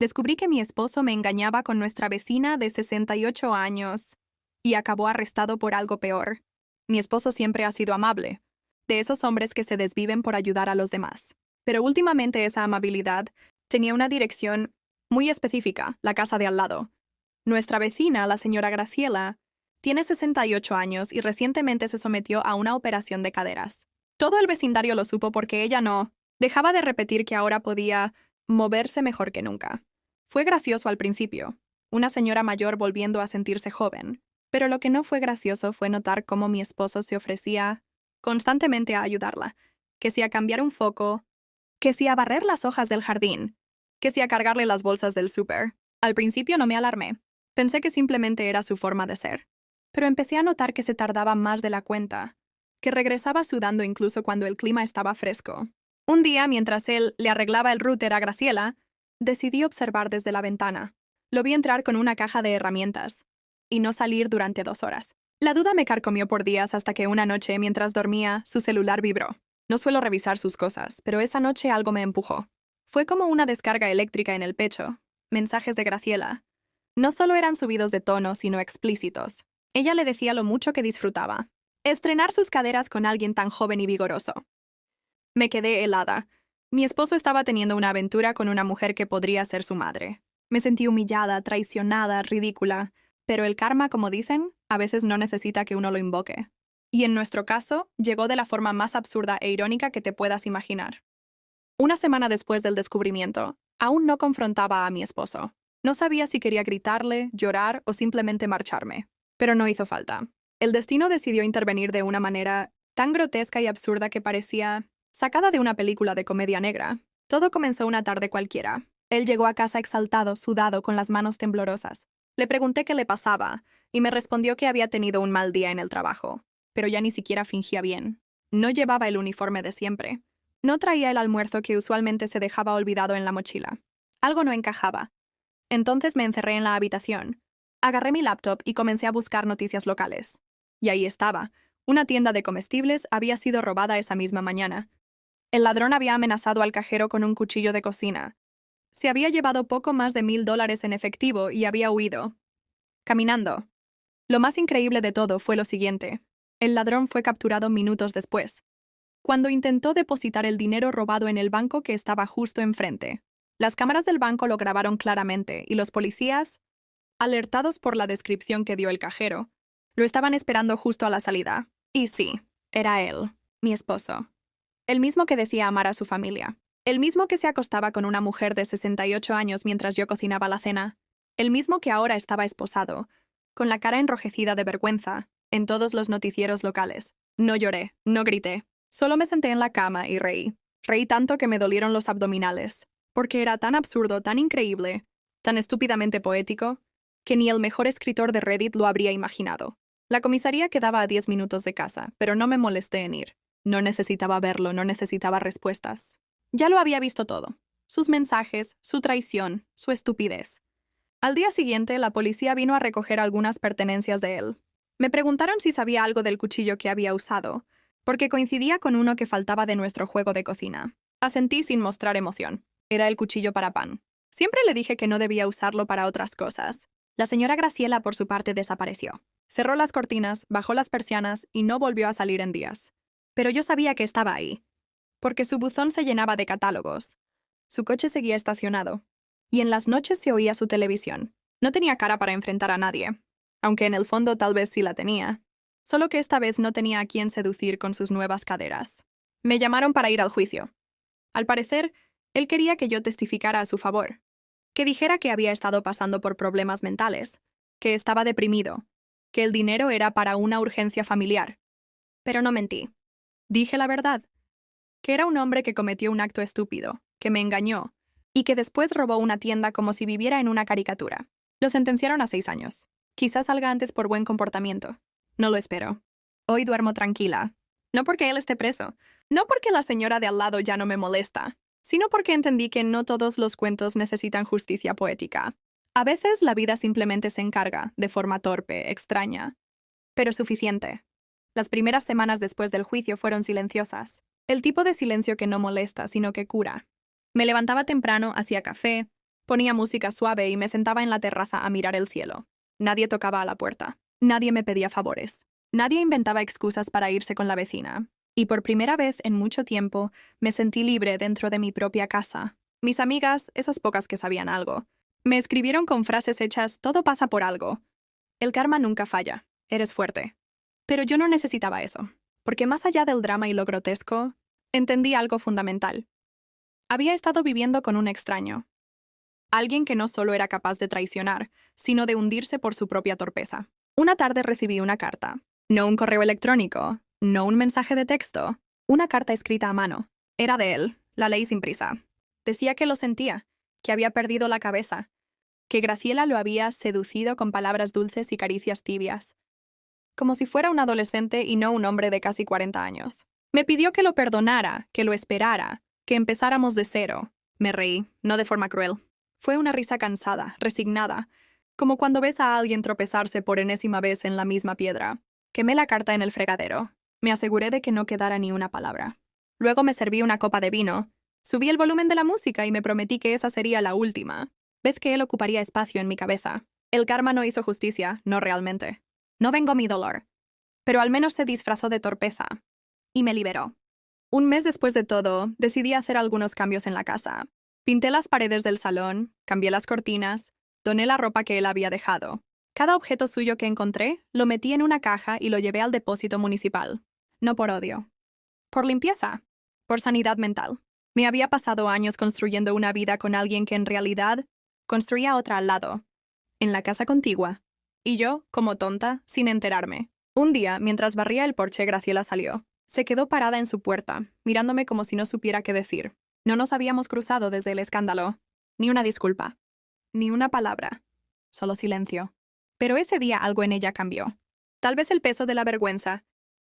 Descubrí que mi esposo me engañaba con nuestra vecina de 68 años y acabó arrestado por algo peor. Mi esposo siempre ha sido amable, de esos hombres que se desviven por ayudar a los demás. Pero últimamente esa amabilidad tenía una dirección muy específica, la casa de al lado. Nuestra vecina, la señora Graciela, tiene 68 años y recientemente se sometió a una operación de caderas. Todo el vecindario lo supo porque ella no dejaba de repetir que ahora podía moverse mejor que nunca. Fue gracioso al principio, una señora mayor volviendo a sentirse joven, pero lo que no fue gracioso fue notar cómo mi esposo se ofrecía constantemente a ayudarla, que si a cambiar un foco, que si a barrer las hojas del jardín, que si a cargarle las bolsas del súper. Al principio no me alarmé, pensé que simplemente era su forma de ser, pero empecé a notar que se tardaba más de la cuenta, que regresaba sudando incluso cuando el clima estaba fresco. Un día, mientras él le arreglaba el router a Graciela, decidí observar desde la ventana. Lo vi entrar con una caja de herramientas y no salir durante 2 horas. La duda me carcomió por días hasta que una noche, mientras dormía, su celular vibró. No suelo revisar sus cosas, pero esa noche algo me empujó. Fue como una descarga eléctrica en el pecho. Mensajes de Graciela. No solo eran subidos de tono, sino explícitos. Ella le decía lo mucho que disfrutaba. Estrenar sus caderas con alguien tan joven y vigoroso. Me quedé helada. Mi esposo estaba teniendo una aventura con una mujer que podría ser su madre. Me sentí humillada, traicionada, ridícula. Pero el karma, como dicen, a veces no necesita que uno lo invoque. Y en nuestro caso, llegó de la forma más absurda e irónica que te puedas imaginar. Una semana después del descubrimiento, aún no confrontaba a mi esposo. No sabía si quería gritarle, llorar o simplemente marcharme. Pero no hizo falta. El destino decidió intervenir de una manera tan grotesca y absurda que parecía sacada de una película de comedia negra. Todo comenzó una tarde cualquiera. Él llegó a casa exaltado, sudado, con las manos temblorosas. Le pregunté qué le pasaba, y me respondió que había tenido un mal día en el trabajo, pero ya ni siquiera fingía bien. No llevaba el uniforme de siempre. No traía el almuerzo que usualmente se dejaba olvidado en la mochila. Algo no encajaba. Entonces me encerré en la habitación. Agarré mi laptop y comencé a buscar noticias locales. Y ahí estaba. Una tienda de comestibles había sido robada esa misma mañana. El ladrón había amenazado al cajero con un cuchillo de cocina. Se había llevado poco más de $1000 en efectivo y había huido. Caminando. Lo más increíble de todo fue lo siguiente. El ladrón fue capturado minutos después, cuando intentó depositar el dinero robado en el banco que estaba justo enfrente. Las cámaras del banco lo grabaron claramente y los policías, alertados por la descripción que dio el cajero, lo estaban esperando justo a la salida. Y sí, era él, mi esposo. El mismo que decía amar a su familia. El mismo que se acostaba con una mujer de 68 años mientras yo cocinaba la cena. El mismo que ahora estaba esposado, con la cara enrojecida de vergüenza, en todos los noticieros locales. No lloré, no grité. Solo me senté en la cama y reí. Reí tanto que me dolieron los abdominales, porque era tan absurdo, tan increíble, tan estúpidamente poético, que ni el mejor escritor de Reddit lo habría imaginado. La comisaría quedaba a 10 minutos de casa, pero no me molesté en ir. No necesitaba verlo, no necesitaba respuestas. Ya lo había visto todo. Sus mensajes, su traición, su estupidez. Al día siguiente, la policía vino a recoger algunas pertenencias de él. Me preguntaron si sabía algo del cuchillo que había usado, porque coincidía con uno que faltaba de nuestro juego de cocina. Asentí sin mostrar emoción. Era el cuchillo para pan. Siempre le dije que no debía usarlo para otras cosas. La señora Graciela, por su parte, desapareció. Cerró las cortinas, bajó las persianas y no volvió a salir en días. Pero yo sabía que estaba ahí, porque su buzón se llenaba de catálogos. Su coche seguía estacionado, y en las noches se oía su televisión. No tenía cara para enfrentar a nadie, aunque en el fondo tal vez sí la tenía. Solo que esta vez no tenía a quién seducir con sus nuevas caderas. Me llamaron para ir al juicio. Al parecer, él quería que yo testificara a su favor, que dijera que había estado pasando por problemas mentales, que estaba deprimido, que el dinero era para una urgencia familiar. Pero no mentí. Dije la verdad, que era un hombre que cometió un acto estúpido, que me engañó, y que después robó una tienda como si viviera en una caricatura. Lo sentenciaron a 6 años. Quizás salga antes por buen comportamiento. No lo espero. Hoy duermo tranquila. No porque él esté preso, no porque la señora de al lado ya no me molesta, sino porque entendí que no todos los cuentos necesitan justicia poética. A veces la vida simplemente se encarga, de forma torpe, extraña, pero suficiente. Las primeras semanas después del juicio fueron silenciosas. El tipo de silencio que no molesta, sino que cura. Me levantaba temprano, hacía café, Ponía música suave y me sentaba en la terraza a mirar el cielo. Nadie tocaba a la puerta. Nadie me pedía favores. Nadie inventaba excusas para irse con la vecina. Y por primera vez en mucho tiempo me sentí libre dentro de mi propia casa. Mis amigas, esas pocas que sabían algo, me escribieron con frases hechas: todo pasa por algo. El karma nunca falla. Eres fuerte. Pero yo no necesitaba eso, porque más allá del drama y lo grotesco, entendí algo fundamental. Había estado viviendo con un extraño. Alguien que no solo era capaz de traicionar, sino de hundirse por su propia torpeza. Una tarde recibí una carta. No un correo electrónico, no un mensaje de texto. Una carta escrita a mano. Era de él, la leí sin prisa. Decía que lo sentía, que había perdido la cabeza, que Graciela lo había seducido con palabras dulces y caricias tibias, como si fuera un adolescente y no un hombre de casi 40 años. Me pidió que lo perdonara, que lo esperara, que empezáramos de cero. Me reí, no de forma cruel. Fue una risa cansada, resignada, como cuando ves a alguien tropezarse por enésima vez en la misma piedra. Quemé la carta en el fregadero. Me aseguré de que no quedara ni una palabra. Luego me serví una copa de vino, subí el volumen de la música y me prometí que esa sería la última vez que él ocuparía espacio en mi cabeza. El karma no hizo justicia, no realmente. No vengó mi dolor, pero al menos se disfrazó de torpeza y me liberó. Un mes después de todo, decidí hacer algunos cambios en la casa. Pinté las paredes del salón, cambié las cortinas, doné la ropa que él había dejado. Cada objeto suyo que encontré, lo metí en una caja y lo llevé al depósito municipal. No por odio. Por limpieza. Por sanidad mental. Me había pasado años construyendo una vida con alguien que en realidad construía otra al lado, en la casa contigua. Y yo, como tonta, sin enterarme. Un día, mientras barría el porche, Graciela salió. Se quedó parada en su puerta, mirándome como si no supiera qué decir. No nos habíamos cruzado desde el escándalo. Ni una disculpa. Ni una palabra. Solo silencio. Pero ese día algo en ella cambió. Tal vez el peso de la vergüenza.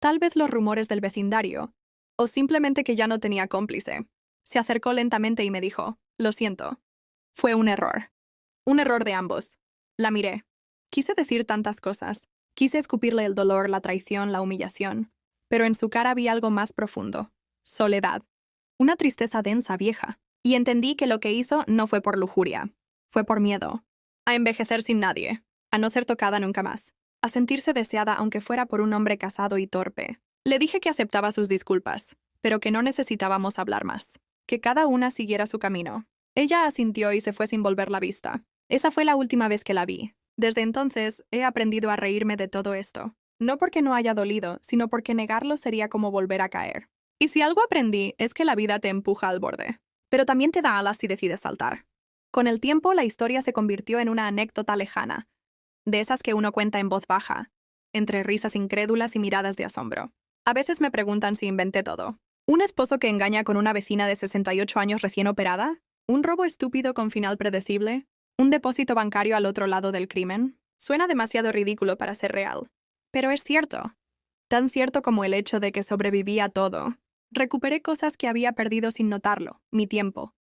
Tal vez los rumores del vecindario. O simplemente que ya no tenía cómplice. Se acercó lentamente y me dijo: lo siento. Fue un error. Un error de ambos. La miré. Quise decir tantas cosas. Quise escupirle el dolor, la traición, la humillación. Pero en su cara había algo más profundo. Soledad. Una tristeza densa, vieja. Y entendí que lo que hizo no fue por lujuria. Fue por miedo. A envejecer sin nadie. A no ser tocada nunca más. A sentirse deseada aunque fuera por un hombre casado y torpe. Le dije que aceptaba sus disculpas, pero que no necesitábamos hablar más. Que cada una siguiera su camino. Ella asintió y se fue sin volver la vista. Esa fue la última vez que la vi. Desde entonces, he aprendido a reírme de todo esto. No porque no haya dolido, sino porque negarlo sería como volver a caer. Y si algo aprendí es que la vida te empuja al borde, pero también te da alas si decides saltar. Con el tiempo, la historia se convirtió en una anécdota lejana, de esas que uno cuenta en voz baja, entre risas incrédulas y miradas de asombro. A veces me preguntan si inventé todo. ¿Un esposo que engaña con una vecina de 68 años recién operada? ¿Un robo estúpido con final predecible? ¿Un depósito bancario al otro lado del crimen? Suena demasiado ridículo para ser real. Pero es cierto. Tan cierto como el hecho de que sobreviví a todo. Recuperé cosas que había perdido sin notarlo. Mi tiempo.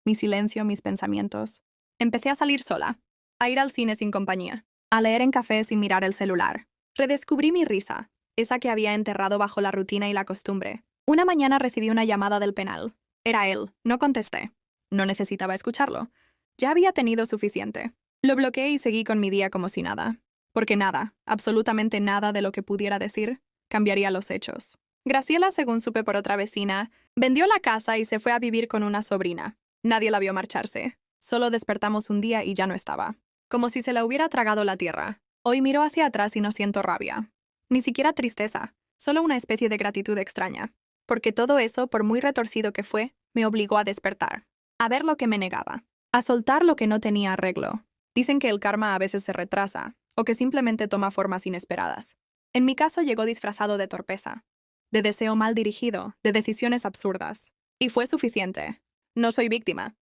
Mi silencio, mis pensamientos. Empecé a salir sola. A ir al cine sin compañía. A leer en café sin mirar el celular. Redescubrí mi risa. Esa que había enterrado bajo la rutina y la costumbre. Una mañana recibí una llamada del penal. Era él. No contesté. No necesitaba escucharlo. Ya había tenido suficiente. Lo bloqueé y seguí con mi día como si nada. Porque nada, absolutamente nada de lo que pudiera decir, cambiaría los hechos. Graciela, según supe por otra vecina, vendió la casa y se fue a vivir con una sobrina. Nadie la vio marcharse. Solo despertamos un día y ya no estaba. Como si se la hubiera tragado la tierra. Hoy miro hacia atrás y no siento rabia. Ni siquiera tristeza, solo una especie de gratitud extraña. Porque todo eso, por muy retorcido que fue, me obligó a despertar. A ver lo que me negaba. A soltar lo que no tenía arreglo. Dicen que el karma a veces se retrasa, o que simplemente toma formas inesperadas. En mi caso llegó disfrazado de torpeza, de deseo mal dirigido, de decisiones absurdas. Y fue suficiente. No soy víctima.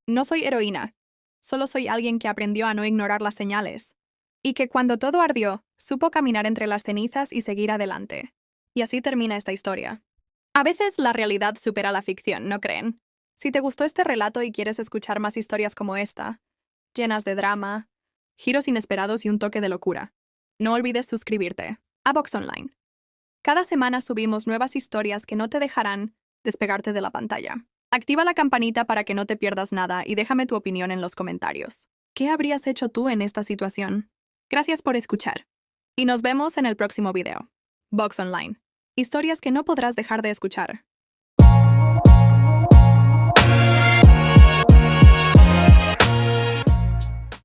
No soy heroína. Solo soy alguien que aprendió a no ignorar las señales. Y que cuando todo ardió, supo caminar entre las cenizas y seguir adelante. Y así termina esta historia. A veces la realidad supera la ficción, ¿no creen? Si te gustó este relato y quieres escuchar más historias como esta, llenas de drama, giros inesperados y un toque de locura, no olvides suscribirte a Vox Online. Cada semana subimos nuevas historias que no te dejarán despegarte de la pantalla. Activa la campanita para que no te pierdas nada y déjame tu opinión en los comentarios. ¿Qué habrías hecho tú en esta situación? Gracias por escuchar. Y nos vemos en el próximo video. Vox Online. Historias que no podrás dejar de escuchar.